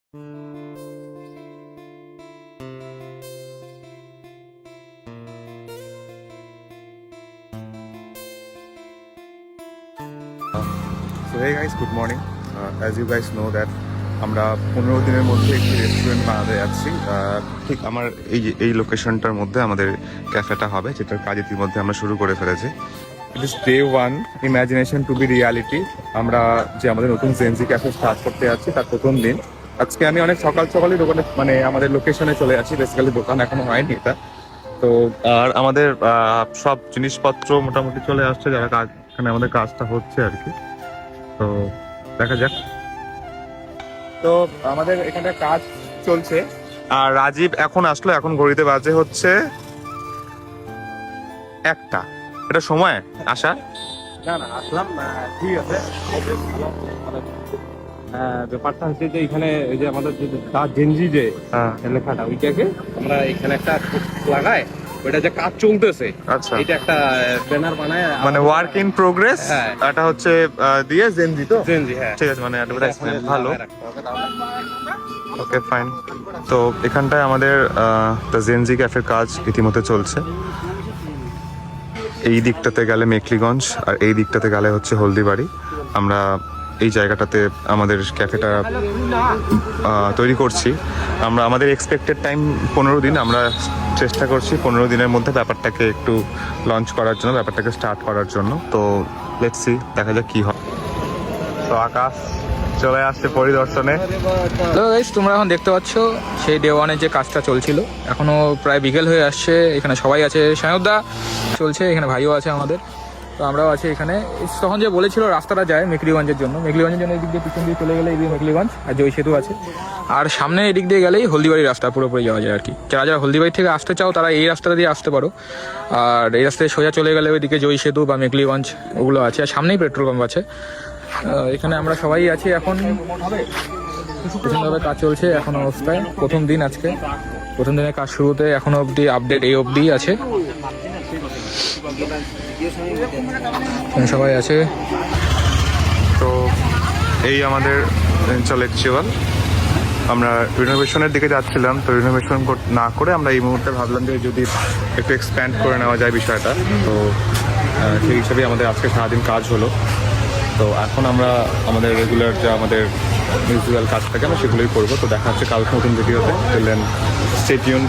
So hey guys, good morning. As you guys know that আমরা 15 দিনের মধ্যে একটি রেস্টুরেন্ট বানাতে যাচ্ছি। ঠিক আমার এই লোকেশনটার মধ্যে আমাদের ক্যাফেটা হবে, যেটার কাজ ইতিমধ্যে আমরা শুরু করে ফেলেছি। It is day 1, imagination to be reality. আমরা যে আমাদের নতুন জেনজি ক্যাফে স্টার্ট করতে যাচ্ছি তার প্রথম দিন। আজকে আমি অনেক সকালই দোকানে মানে আমাদের লোকেশনে চলে যাচ্ছি। বেসিক্যালি দোকান এখনো হয়নি এটা তো। আর আমাদের সব জিনিসপত্র মোটামুটি চলে আসছে, যারা কাজ এখানে আমাদের কাজটা হচ্ছে আর কি। তো দেখা যাক। তো আমাদের এখানে কাজ চলছে আর রাজীব এখন আসলো। এখন ঘড়িতে বাজে হচ্ছে 1টা। এটা সময় আসা না আসলাম ঠিক আছে। ব্যাপারটা হচ্ছে যে এখানে ওই যে আমাদের তার জেনজি যে লেখাটা ওইটাকে আমরা এখানে একটা লাগাই, ওইটা যে কাজ চলতেছে। আচ্ছা, এটা একটা ব্যানার বানায়, মানে ওয়ার্ক ইন প্রোগ্রেস। এটা হচ্ছে দিয়ে জেনজি তো জেনজি। হ্যাঁ ঠিক আছে, মানে অ্যাডভার্টাইজমেন্ট ভালো। Okay fine. তো এখানটায় আমাদের দ্য জেনজি ক্যাফের কাজ ইতিমধ্যে চলছে। এই দিকটাতে গেলে মেখলিগঞ্জ আর এই দিকটাতে গেলে হচ্ছে হলদিবাড়ি। আমরা এই জায়গাটাতে আমাদের ক্যাফেটা তৈরি করছি। আমরা আমাদের এক্সপেক্টেড টাইম 15 দিন। আমরা চেষ্টা করছি 15 দিনের মধ্যে ব্যাপারটাকে একটু লঞ্চ করার জন্য, ব্যাপারটাকে স্টার্ট করার জন্য। তো লেটস সি, দেখা যাক কি হয়। তো আকাশ চলে আসছে পরিদর্শনে। তো গাইস, তোমরা এখন দেখতে পাচ্ছ সেই ডে 1-এর যে কাজটা চলছিল, এখনো প্রায় বিকেল হয়ে আসছে। এখানে সবাই আছে, সায়নদা চলছে, এখানে ভাইও আছে আমাদের, তো আমরাও আছি এখানে। তখন যে বলেছিল রাস্তাটা যায় মেখলিগঞ্জের জন্য এদিক দিয়ে পিছন দিয়ে চলে গেলে এই মেখলিগঞ্জ আর জয় সেতু আছে, আর সামনে এদিক দিয়ে গেলেই হলদিবাড়ির রাস্তা পুরোপুরি যাওয়া যায় আর কি। যারা হলদিবাড়ি থেকে আসতে চাও তারা এই রাস্তাটা দিয়ে আসতে পারো, আর এই রাস্তায় সোজা চলে গেলে ওইদিকে জয় সেতু বা মেখলিগঞ্জ ওগুলো আছে, আর সামনেই পেট্রোল পাম্প আছে। এখানে আমরা সবাই আছি এখন, ভীষণভাবে কাজ চলছে এখন অবস্থায়। প্রথম দিন আজকে, প্রথম দিনের কাজ শুরুতে এখনো অবধি আপডেট এই অবধি আছে, সবাই আছে। তো এই আমাদের ইন্টেলেকচুয়াল। আমরা রিনোভেশনের দিকে যাচ্ছিলাম, তো রিনোভেশন না করে আমরা এই মুহূর্তে ভাবলাম যে যদি একটু এক্সপ্যান্ড করে নেওয়া যায় বিষয়টা। তো সেই হিসাবে আমাদের আজকে সারাদিন কাজ হলো। তো এখন আমরা আমাদের রেগুলার যে আমাদের মিউজিক্যাল কাজ থাকে আমরা সেগুলোই করবো। তো দেখা হচ্ছে কালকে নতুন ভিডিওতে। Stay tuned.